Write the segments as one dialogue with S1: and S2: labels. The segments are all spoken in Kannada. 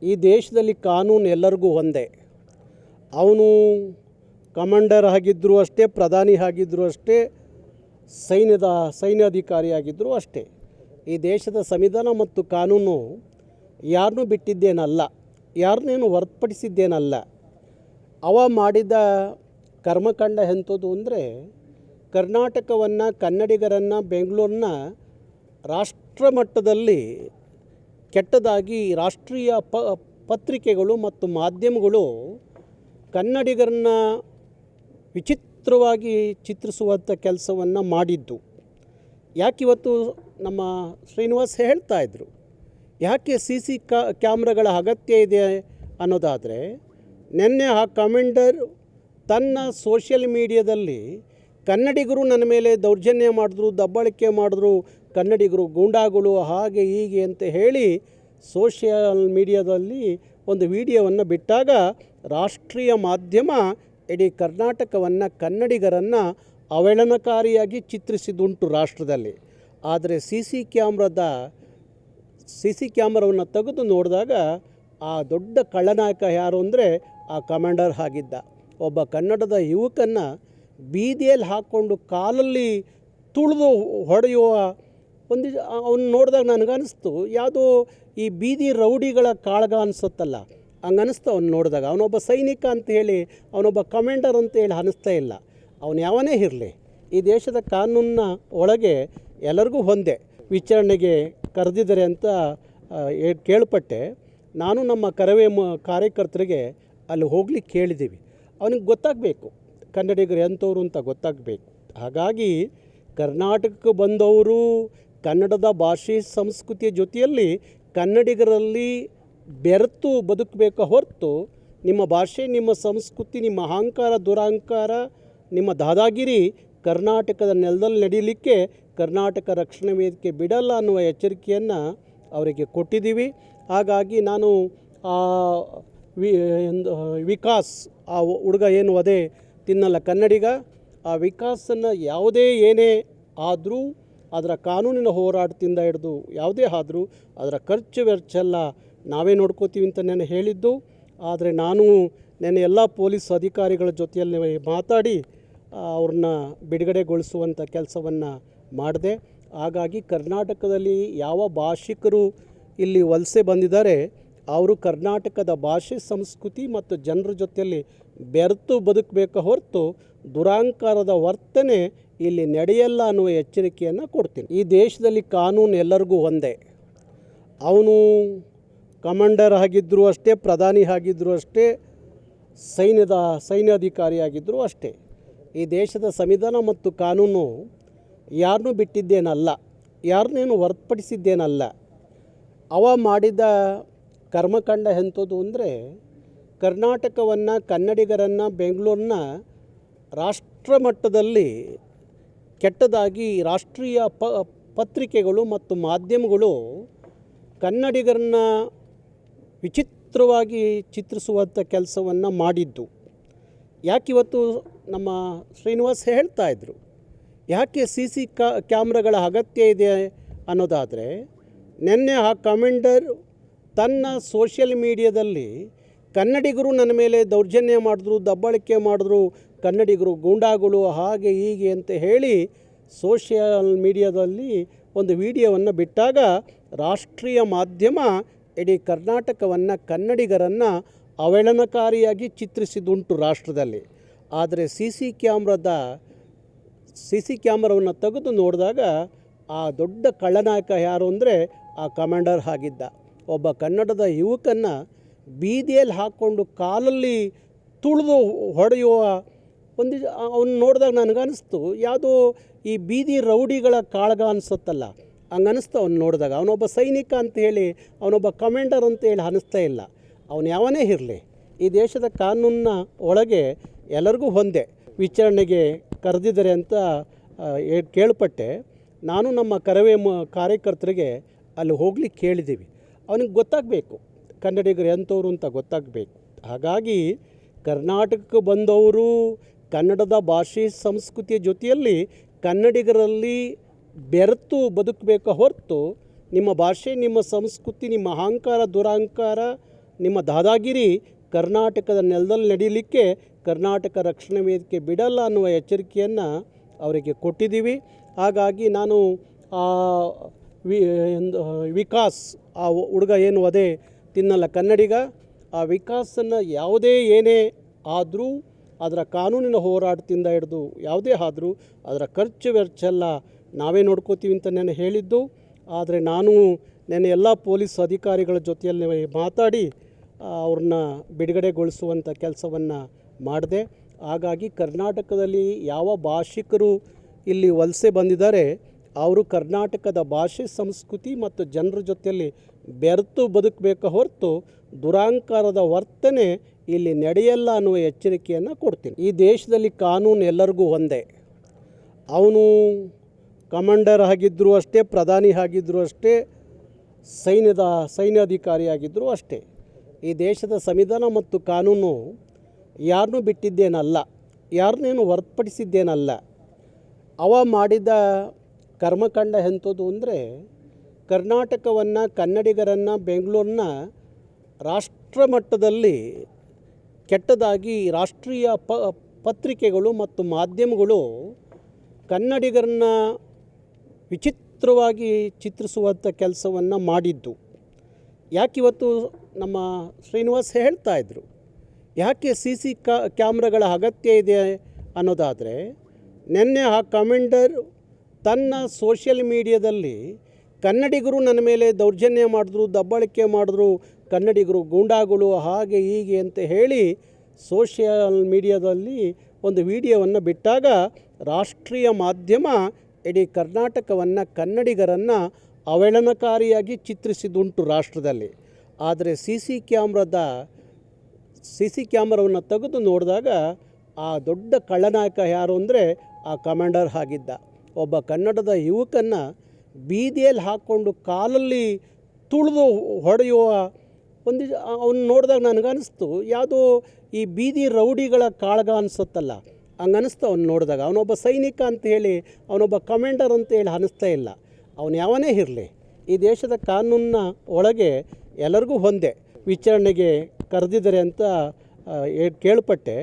S1: ಈ ದೇಶದಲ್ಲಿ ಕಾನೂನು ಎಲ್ಲರಿಗೂ ಒಂದೇ. ಅವನು ಕಮಾಂಡರ್ ಆಗಿದ್ದರೂ ಅಷ್ಟೇ, ಪ್ರಧಾನಿ ಆಗಿದ್ದರೂ ಅಷ್ಟೇ, ಸೈನ್ಯಾಧಿಕಾರಿ ಆಗಿದ್ದರೂ ಅಷ್ಟೇ. ಈ ದೇಶದ ಸಂವಿಧಾನ ಮತ್ತು ಕಾನೂನು ಯಾರನ್ನೂ ಬಿಟ್ಟಿದ್ದೇನಲ್ಲ, ಯಾರನ್ನೇನು ಹೊರತುಪಡಿಸಿದ್ದೇನಲ್ಲ. ಅವ ಮಾಡಿದ ಕರ್ಮಕಾಂಡ ಎಂಥದ್ದು ಅಂದರೆ, ಕರ್ನಾಟಕವನ್ನು, ಕನ್ನಡಿಗರನ್ನು, ಬೆಂಗಳೂರನ್ನ ರಾಷ್ಟ್ರ ಮಟ್ಟದಲ್ಲಿ ಕೆಟ್ಟದಾಗಿ ರಾಷ್ಟ್ರೀಯ ಪತ್ರಿಕೆಗಳು ಮತ್ತು ಮಾಧ್ಯಮಗಳು ಕನ್ನಡಿಗರನ್ನ ವಿಚಿತ್ರವಾಗಿ ಚಿತ್ರಿಸುವಂಥ ಕೆಲಸವನ್ನು ಮಾಡಿದ್ದು. ಯಾಕಿವತ್ತು ನಮ್ಮ ಶ್ರೀನಿವಾಸ್ ಹೇಳ್ತಾ ಇದ್ದರು, ಯಾಕೆ ಸಿ ಕ್ಯಾಮ್ರಾಗಳ ಅಗತ್ಯ ಇದೆ ಅನ್ನೋದಾದರೆ, ನಿನ್ನೆ ಆ ಕಮಾಂಡರ್ ತನ್ನ ಸೋಷಿಯಲ್ ಮೀಡಿಯಾದಲ್ಲಿ ಕನ್ನಡಿಗರು ನನ್ನ ಮೇಲೆ ದೌರ್ಜನ್ಯ ಮಾಡಿದ್ರು, ದಬ್ಬಾಳಿಕೆ ಮಾಡಿದ್ರು, ಕನ್ನಡಿಗರು ಗೂಂಡಾಗಳು ಹಾಗೆ ಹೀಗೆ ಅಂತ ಹೇಳಿ ಸೋಷಿಯಲ್ ಮೀಡಿಯಾದಲ್ಲಿ ಒಂದು ವಿಡಿಯೋವನ್ನು ಬಿಟ್ಟಾಗ ರಾಷ್ಟ್ರೀಯ ಮಾಧ್ಯಮ ಇಡೀ ಕರ್ನಾಟಕವನ್ನು, ಕನ್ನಡಿಗರನ್ನು ಅವಹೇಳನಕಾರಿಯಾಗಿ ಚಿತ್ರಿಸಿದುಂಟು ರಾಷ್ಟ್ರದಲ್ಲಿ. ಆದರೆ ಸಿ ಸಿ ಕ್ಯಾಮ್ರಾವನ್ನು ತೆಗೆದು ನೋಡಿದಾಗ ಆ ದೊಡ್ಡ ಕಳ್ಳನಾಯಕ ಯಾರು ಅಂದರೆ ಆ ಕಮಾಂಡರ್ ಆಗಿದ್ದ. ಒಬ್ಬ ಕನ್ನಡದ ಯುವಕನ್ನು ಬೀದಿಯಲ್ಲಿ ಹಾಕ್ಕೊಂಡು ಕಾಲಲ್ಲಿ ತುಳಿದು ಹೊಡೆಯುವ ಒಂದು ಅವನು ನೋಡಿದಾಗ ನನಗನ್ನಿಸ್ತು, ಯಾವುದೋ ಈ ಬೀದಿ ರೌಡಿಗಳ ಕಾಳಗ ಅನಿಸುತ್ತಲ್ಲ, ಹಂಗನ್ನಿಸ್ತು ಅವ್ನು ನೋಡಿದಾಗ. ಅವನೊಬ್ಬ ಸೈನಿಕ ಅಂತೇಳಿ, ಅವನೊಬ್ಬ ಕಮಾಂಡರ್ ಅಂತೇಳಿ ಅನ್ನಿಸ್ತಾ ಇಲ್ಲ. ಅವನು ಯಾವನೇ ಇರಲಿ, ಈ ದೇಶದ ಕಾನೂನಿನ ಒಳಗೆ ಎಲ್ಲರಿಗೂ ಒಂದೇ. ವಿಚಾರಣೆಗೆ ಕರೆದಿದ್ದಾರೆ ಅಂತ ಕೇಳ್ಪಟ್ಟೆ. ನಾನು ನಮ್ಮ ಕಾರ್ಯಕರ್ತರಿಗೆ ಅಲ್ಲಿ ಹೋಗ್ಲಿಕ್ಕೆ ಕೇಳಿದ್ದೀವಿ. ಅವನಿಗೆ ಗೊತ್ತಾಗಬೇಕು ಕನ್ನಡಿಗರು ಎಂಥವ್ರು ಅಂತ ಗೊತ್ತಾಗಬೇಕು. ಹಾಗಾಗಿ ಕರ್ನಾಟಕಕ್ಕೆ ಬಂದವರು ಕನ್ನಡದ ಭಾಷೆ ಸಂಸ್ಕೃತಿಯ ಜೊತೆಯಲ್ಲಿ ಕನ್ನಡಿಗರಲ್ಲಿ ಬೆರೆತು ಬದುಕಬೇಕು ಹೊರತು ನಿಮ್ಮ ಭಾಷೆ, ನಿಮ್ಮ ಸಂಸ್ಕೃತಿ, ನಿಮ್ಮ ಅಹಂಕಾರ, ದುರಹಂಕಾರ, ನಿಮ್ಮ ದಾದಾಗಿರಿ ಕರ್ನಾಟಕದ ನೆಲದಲ್ಲಿ ನಡೀಲಿಕ್ಕೆ ಕರ್ನಾಟಕ ರಕ್ಷಣಾ ವೇದಿಕೆ ಬಿಡಲ್ಲ ಅನ್ನುವ ಎಚ್ಚರಿಕೆಯನ್ನು ಅವರಿಗೆ ಕೊಟ್ಟಿದ್ದೀವಿ. ಹಾಗಾಗಿ ನಾನು ವಿಕಾಸ್, ಆ ಹುಡುಗ ಏನು ವಧೆ ತಿನ್ನಲ್ಲ ಕನ್ನಡಿಗ, ಆ ವಿಕಾಸನ್ನು ಯಾವುದೇ ಏನೇ ಆದರೂ ಅದರ ಕಾನೂನಿನ ಹೋರಾಟದಿಂದ ಹಿಡಿದು ಯಾವುದೇ ಆದರೂ ಅದರ ಖರ್ಚು ವೆಚ್ಚ ಎಲ್ಲ ನಾವೇ ನೋಡ್ಕೋತೀವಿ ಅಂತ ನಾನು ಹೇಳಿದ್ದು. ಆದರೆ ನಾನು ನನ್ನ ಎಲ್ಲ ಪೊಲೀಸ್ ಅಧಿಕಾರಿಗಳ ಜೊತೆಯಲ್ಲಿ ಮಾತಾಡಿ ಅವ್ರನ್ನ ಬಿಡುಗಡೆಗೊಳಿಸುವಂಥ ಕೆಲಸವನ್ನು ಮಾಡಿದೆ. ಹಾಗಾಗಿ ಕರ್ನಾಟಕದಲ್ಲಿ ಯಾವ ಭಾಷಿಕರು ಇಲ್ಲಿ ವಲಸೆ ಬಂದಿದ್ದಾರೆ ಅವರು ಕರ್ನಾಟಕದ ಭಾಷೆ, ಸಂಸ್ಕೃತಿ ಮತ್ತು ಜನರ ಜೊತೆಯಲ್ಲಿ ಬೆರೆತು ಬದುಕಬೇಕು ಹೊರತು ದುರಹಂಕಾರದ ವರ್ತನೆ ಇಲ್ಲಿ ನಡೆಯಲ್ಲ ಅನ್ನುವ ಎಚ್ಚರಿಕೆಯನ್ನು ಕೊಡ್ತೀನಿ. ಈ ದೇಶದಲ್ಲಿ ಕಾನೂನು ಎಲ್ಲರಿಗೂ ಒಂದೇ. ಅವನು ಕಮಾಂಡರ್ ಆಗಿದ್ದರೂ ಅಷ್ಟೇ, ಪ್ರಧಾನಿ ಆಗಿದ್ದರೂ ಅಷ್ಟೇ, ಸೈನ್ಯಾಧಿಕಾರಿ ಆಗಿದ್ದರೂ ಅಷ್ಟೇ. ಈ ದೇಶದ ಸಂವಿಧಾನ ಮತ್ತು ಕಾನೂನು ಯಾರನ್ನೂ ಬಿಟ್ಟಿದ್ದೇನಲ್ಲ, ಯಾರನ್ನೇನು ಹೊರತುಪಡಿಸಿದ್ದೇನಲ್ಲ. ಅವ ಮಾಡಿದ ಕರ್ಮಕಾಂಡ ಎಂಥದ್ದು ಅಂದರೆ, ಕರ್ನಾಟಕವನ್ನು, ಕನ್ನಡಿಗರನ್ನು, ಬೆಂಗಳೂರನ್ನ ರಾಷ್ಟ್ರ ಮಟ್ಟದಲ್ಲಿ ಕೆಟ್ಟದಾಗಿ ರಾಷ್ಟ್ರೀಯ ಪತ್ರಿಕೆಗಳು ಮತ್ತು ಮಾಧ್ಯಮಗಳು ಕನ್ನಡಿಗರನ್ನ ವಿಚಿತ್ರವಾಗಿ ಚಿತ್ರಿಸುವಂಥ ಕೆಲಸವನ್ನು ಮಾಡಿದ್ದು. ಯಾಕಿವತ್ತು ನಮ್ಮ ಶ್ರೀನಿವಾಸ್ ಹೇಳ್ತಾ ಇದ್ದರು, ಯಾಕೆ ಸಿ ಕ್ಯಾಮ್ರಾಗಳ ಅಗತ್ಯ ಇದೆ ಅನ್ನೋದಾದರೆ, ನಿನ್ನೆ ಆ ಕಮಾಂಡರ್ ತನ್ನ ಸೋಷಿಯಲ್ ಮೀಡಿಯಾದಲ್ಲಿ ಕನ್ನಡಿಗರು ನನ್ನ ಮೇಲೆ ದೌರ್ಜನ್ಯ ಮಾಡಿದ್ರು, ದಬ್ಬಾಳಿಕೆ ಮಾಡಿದ್ರು, ಕನ್ನಡಿಗರು ಗೂಂಡಾಗಳು ಹಾಗೆ ಹೀಗೆ ಅಂತ ಹೇಳಿ ಸೋಷಿಯಲ್ ಮೀಡಿಯಾದಲ್ಲಿ ಒಂದು ವಿಡಿಯೋವನ್ನು ಬಿಟ್ಟಾಗ ರಾಷ್ಟ್ರೀಯ ಮಾಧ್ಯಮ ಇಡೀ ಕರ್ನಾಟಕವನ್ನು, ಕನ್ನಡಿಗರನ್ನು ಅವಹೇಳನಕಾರಿಯಾಗಿ ಚಿತ್ರಿಸಿದುಂಟು ರಾಷ್ಟ್ರದಲ್ಲಿ. ಆದರೆ ಸಿ ಸಿ ಕ್ಯಾಮ್ರಾವನ್ನು ತೆಗೆದು ನೋಡಿದಾಗ ಆ ದೊಡ್ಡ ಕಳ್ಳನಾಯಕ ಯಾರು ಅಂದರೆ ಆ ಕಮಾಂಡರ್ ಆಗಿದ್ದ. ಒಬ್ಬ ಕನ್ನಡದ ಯುವಕನ್ನು ಬೀದಿಯಲ್ಲಿ ಹಾಕ್ಕೊಂಡು ಕಾಲಲ್ಲಿ ತುಳಿದು ಹೊಡೆಯುವ ಒಂದು ಅವನು ನೋಡಿದಾಗ ನನಗನ್ನಿಸ್ತು, ಯಾವುದೋ ಈ ಬೀದಿ ರೌಡಿಗಳ ಕಾಳಗ ಅನಿಸುತ್ತಲ್ಲ, ಹಂಗನ್ನಿಸ್ತು ಅವ್ನು ನೋಡಿದಾಗ. ಅವನೊಬ್ಬ ಸೈನಿಕ ಅಂತೇಳಿ, ಅವನೊಬ್ಬ ಕಮಾಂಡರ್ ಅಂತೇಳಿ ಅನ್ನಿಸ್ತಾ ಇಲ್ಲ. ಅವನು ಯಾವನೇ ಇರಲಿ, ಈ ದೇಶದ ಕಾನೂನಿನ ಒಳಗೆ ಎಲ್ಲರಿಗೂ ಒಂದೇ. ವಿಚಾರಣೆಗೆ ಕರೆದಿದ್ದಾರೆ ಅಂತ ಕೇಳ್ಪಟ್ಟೆ. ನಾನು ನಮ್ಮ ಕಾರ್ಯಕರ್ತರಿಗೆ ಅಲ್ಲಿ ಹೋಗ್ಲಿಕ್ಕೆ ಕೇಳಿದ್ದೀವಿ. ಅವನಿಗೆ ಗೊತ್ತಾಗಬೇಕು ಕನ್ನಡಿಗರು ಎಂಥವ್ರು ಅಂತ ಗೊತ್ತಾಗಬೇಕು. ಹಾಗಾಗಿ ಕರ್ನಾಟಕಕ್ಕೆ ಬಂದವರು ಕನ್ನಡದ ಭಾಷೆ ಸಂಸ್ಕೃತಿಯ ಜೊತೆಯಲ್ಲಿ ಕನ್ನಡಿಗರಲ್ಲಿ ಬೆರೆತು ಬದುಕಬೇಕು ಹೊರತು ನಿಮ್ಮ ಭಾಷೆ, ನಿಮ್ಮ ಸಂಸ್ಕೃತಿ, ನಿಮ್ಮ ಅಹಂಕಾರ, ದುರಹಂಕಾರ, ನಿಮ್ಮ ದಾದಾಗಿರಿ ಕರ್ನಾಟಕದ ನೆಲದಲ್ಲಿ ನಡೀಲಿಕ್ಕೆ ಕರ್ನಾಟಕ ರಕ್ಷಣಾ ವೇದಿಕೆ ಬಿಡಲ್ಲ ಅನ್ನುವ ಎಚ್ಚರಿಕೆಯನ್ನು ಅವರಿಗೆ ಕೊಟ್ಟಿದ್ದೀವಿ. ಹಾಗಾಗಿ ನಾನು ಆ ವಿಕಾಸ್ ಆ ಹುಡುಗ ಏನು ಅದೇ ತಿನ್ನಲ್ಲ ಕನ್ನಡಿಗ, ಆ ವಿಕಾಸನ್ನು ಯಾವುದೇ ಏನೇ ಆದರೂ ಅದರ ಕಾನೂನಿನ ಹೋರಾಟದಿಂದ ಹಿಡಿದು ಯಾವುದೇ ಆದರೂ ಅದರ ಖರ್ಚು ವೆಚ್ಚ ಎಲ್ಲ ನಾವೇ ನೋಡ್ಕೋತೀವಿ ಅಂತ ನಾನು ಹೇಳಿದ್ದು. ಆದರೆ ನಾನು ನೆನ್ನೆ ಎಲ್ಲ ಪೊಲೀಸ್ ಅಧಿಕಾರಿಗಳ ಜೊತೆಯಲ್ಲಿ ಮಾತಾಡಿ ಅವ್ರನ್ನ ಬಿಡುಗಡೆಗೊಳಿಸುವಂಥ ಕೆಲಸವನ್ನು ಮಾಡಿದೆ. ಹಾಗಾಗಿ ಕರ್ನಾಟಕದಲ್ಲಿ ಯಾವ ಭಾಷಿಕರು ಇಲ್ಲಿ ವಲಸೆ ಬಂದಿದ್ದಾರೆ ಅವರು ಕರ್ನಾಟಕದ ಭಾಷೆ, ಸಂಸ್ಕೃತಿ ಮತ್ತು ಜನರ ಜೊತೆಯಲ್ಲಿ ಬೆರೆತು ಬದುಕಬೇಕು ಹೊರತು ದುರಾಂಕಾರದ ವರ್ತನೆ ಇಲ್ಲಿ ನಡೆಯಲ್ಲ ಅನ್ನುವ ಎಚ್ಚರಿಕೆಯನ್ನು ಕೊಡ್ತೀನಿ. ಈ ದೇಶದಲ್ಲಿ ಕಾನೂನು ಎಲ್ಲರಿಗೂ ಒಂದೇ. ಅವನು ಕಮಾಂಡರ್ ಆಗಿದ್ದರೂ ಅಷ್ಟೇ, ಪ್ರಧಾನಿ ಆಗಿದ್ದರೂ ಅಷ್ಟೇ, ಸೈನ್ಯಾಧಿಕಾರಿ ಆಗಿದ್ದರೂ ಅಷ್ಟೇ. ಈ ದೇಶದ ಸಂವಿಧಾನ ಮತ್ತು ಕಾನೂನು ಯಾರನ್ನೂ ಬಿಟ್ಟಿದ್ದೇನಲ್ಲ, ಯಾರನ್ನೇನು ಹೊರತುಪಡಿಸಿದ್ದೇನಲ್ಲ. ಅವ ಮಾಡಿದ ಕರ್ಮಕಾಂಡ ಎಂಥದ್ದು ಅಂದರೆ ಕರ್ನಾಟಕವನ್ನು, ಕನ್ನಡಿಗರನ್ನು, ಬೆಂಗಳೂರನ್ನ ರಾಷ್ಟ್ರ ಮಟ್ಟದಲ್ಲಿ ಕೆಟ್ಟದಾಗಿ ರಾಷ್ಟ್ರೀಯ ಪತ್ರಿಕೆಗಳು ಮತ್ತು ಮಾಧ್ಯಮಗಳು ಕನ್ನಡಿಗರನ್ನ ವಿಚಿತ್ರವಾಗಿ ಚಿತ್ರಿಸುವಂಥ ಕೆಲಸವನ್ನು ಮಾಡಿದ್ದು. ಯಾಕಿವತ್ತು ನಮ್ಮ ಶ್ರೀನಿವಾಸ್ ಹೇಳ್ತಾ ಇದ್ದರು, ಯಾಕೆ CC ಕ್ಯಾಮ್ರಾಗಳ ಅಗತ್ಯ ಇದೆ ಅನ್ನೋದಾದರೆ, ನಿನ್ನೆ ಆ ಕಮಾಂಡರ್ ತನ್ನ ಸೋಷಿಯಲ್ ಮೀಡಿಯಾದಲ್ಲಿ ಕನ್ನಡಿಗರು ನನ್ನ ಮೇಲೆ ದೌರ್ಜನ್ಯ ಮಾಡಿದ್ರು, ದಬ್ಬಾಳಿಕೆ ಮಾಡಿದ್ರು, ಕನ್ನಡಿಗರು ಗೂಂಡಾಗಳು ಹಾಗೆ ಹೀಗೆ ಅಂತ ಹೇಳಿ ಸೋಷಿಯಲ್ ಮೀಡಿಯಾದಲ್ಲಿ ಒಂದು ವಿಡಿಯೋವನ್ನು ಬಿಟ್ಟಾಗ ರಾಷ್ಟ್ರೀಯ ಮಾಧ್ಯಮ ಇಡೀ ಕರ್ನಾಟಕವನ್ನು, ಕನ್ನಡಿಗರನ್ನು ಅವಹೇಳನಕಾರಿಯಾಗಿ ಚಿತ್ರಿಸಿದುಂಟು ರಾಷ್ಟ್ರದಲ್ಲಿ. ಆದರೆ CC ಕ್ಯಾಮ್ರಾವನ್ನು ತೆಗೆದು ನೋಡಿದಾಗ ಆ ದೊಡ್ಡ ಖಳನಾಯಕ ಯಾರು ಅಂದರೆ ಆ ಕಮಾಂಡರ್ ಆಗಿದ್ದ. ಒಬ್ಬ ಕನ್ನಡದ ಯುವಕನ್ನು ಬೀದಿಯಲ್ಲಿ ಹಾಕ್ಕೊಂಡು ಕಾಲಲ್ಲಿ ತುಳಿದು ಹೊಡೆಯುವ ಒಂದು ಅವನು ನೋಡಿದಾಗ ನನಗನ್ನಿಸ್ತು ಯಾವುದೋ ಈ ಬೀದಿ ರೌಡಿಗಳ ಕಾಳಗ ಅನಿಸುತ್ತಲ್ಲ, ಹಂಗನ್ನಿಸ್ತು ಅವ್ನು ನೋಡಿದಾಗ. ಅವನೊಬ್ಬ ಸೈನಿಕ ಅಂತ ಹೇಳಿ, ಅವನೊಬ್ಬ ಕಮಾಂಡರ್ ಅಂತ ಹೇಳಿ ಅನ್ನಿಸ್ತಾ ಇಲ್ಲ. ಅವನು ಯಾವನೇ ಇರಲಿ, ಈ ದೇಶದ ಕಾನೂನಿನ ಒಳಗೆ ಎಲ್ಲರಿಗೂ ಒಂದೇ. ವಿಚಾರಣೆಗೆ ಕರೆದಿದ್ದಾರೆ ಅಂತ ಕೇಳ್ಪಟ್ಟೆ.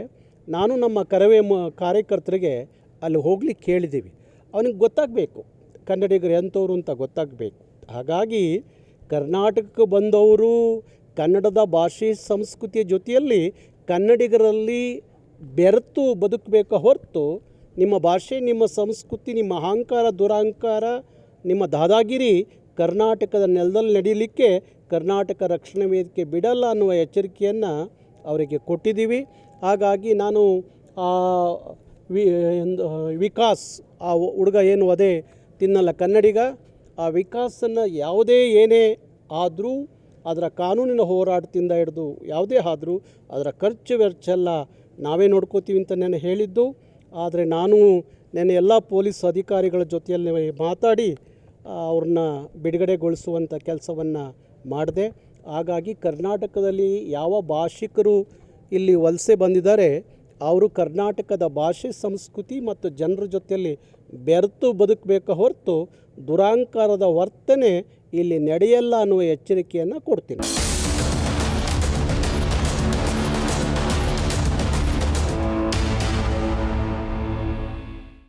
S1: ನಾನು ನಮ್ಮ ಕರವೇ ಕಾರ್ಯಕರ್ತರಿಗೆ ಅಲ್ಲಿ ಹೋಗ್ಲಿಕ್ಕೆ ಕೇಳಿದ್ದೀವಿ. ಅವನಿಗೆ ಗೊತ್ತಾಗಬೇಕು ಕನ್ನಡಿಗರು ಎಂಥವ್ರು ಅಂತ ಗೊತ್ತಾಗಬೇಕು. ಹಾಗಾಗಿ ಕರ್ನಾಟಕಕ್ಕೆ ಬಂದವರು ಕನ್ನಡದ ಭಾಷೆ, ಸಂಸ್ಕೃತಿಯ ಜೊತೆಯಲ್ಲಿ ಕನ್ನಡಿಗರಲ್ಲಿ ಬೆರೆತು ಬದುಕಬೇಕು ಹೊರತು ನಿಮ್ಮ ಭಾಷೆ, ನಿಮ್ಮ ಸಂಸ್ಕೃತಿ, ನಿಮ್ಮ ಅಹಂಕಾರ, ದುರಹಂಕಾರ, ನಿಮ್ಮ ದಾದಾಗಿರಿ ಕರ್ನಾಟಕದ ನೆಲದಲ್ಲಿ ನಡೀಲಿಕ್ಕೆ ಕರ್ನಾಟಕ ರಕ್ಷಣಾ ವೇದಿಕೆ ಬಿಡಲ್ಲ ಅನ್ನುವ ಎಚ್ಚರಿಕೆಯನ್ನು ಅವರಿಗೆ ಕೊಟ್ಟಿದ್ದೀವಿ. ಹಾಗಾಗಿ ನಾನು ವಿಕಾಸ್ ಆ ಹುಡುಗ ಏನು ಅದೇ ತಿನ್ನಲ್ಲ ಕನ್ನಡಿಗ, ಆ ವಿಕಾಸನ್ನು ಯಾವುದೇ ಏನೇ ಆದರೂ ಅದರ ಕಾನೂನಿನ ಹೋರಾಟದಿಂದ ಹಿಡಿದು ಯಾವುದೇ ಆದರೂ ಅದರ ಖರ್ಚು ವೆಚ್ಚ ಎಲ್ಲ ನಾವೇ ನೋಡ್ಕೋತೀವಿ ಅಂತ ನಾನು ಹೇಳಿದ್ದು. ಆದರೆ ನಾನು ನೆನ್ನೆ ಎಲ್ಲ ಪೊಲೀಸ್ ಅಧಿಕಾರಿಗಳ ಜೊತೆಯಲ್ಲಿ ಮಾತಾಡಿ ಅವ್ರನ್ನ ಬಿಡುಗಡೆಗೊಳಿಸುವಂಥ ಕೆಲಸವನ್ನು ಮಾಡಿದೆ. ಹಾಗಾಗಿ ಕರ್ನಾಟಕದಲ್ಲಿ ಯಾವ ಭಾಷಿಕರು ಇಲ್ಲಿ ವಲಸೆ ಬಂದಿದ್ದಾರೆ ಅವರು ಕರ್ನಾಟಕದ ಭಾಷೆ, ಸಂಸ್ಕೃತಿ ಮತ್ತು ಜನರ ಜೊತೆಯಲ್ಲಿ ಬೆರೆತು ಬದುಕಬೇಕು ಹೊರತು ದುರಾಂಕಾರದ ವರ್ತನೆ ಇಲ್ಲಿ ನಡೆಯಲ್ಲ ಅನ್ನುವ ಎಚ್ಚರಿಕೆಯನ್ನು ಕೊಡ್ತೀನಿ.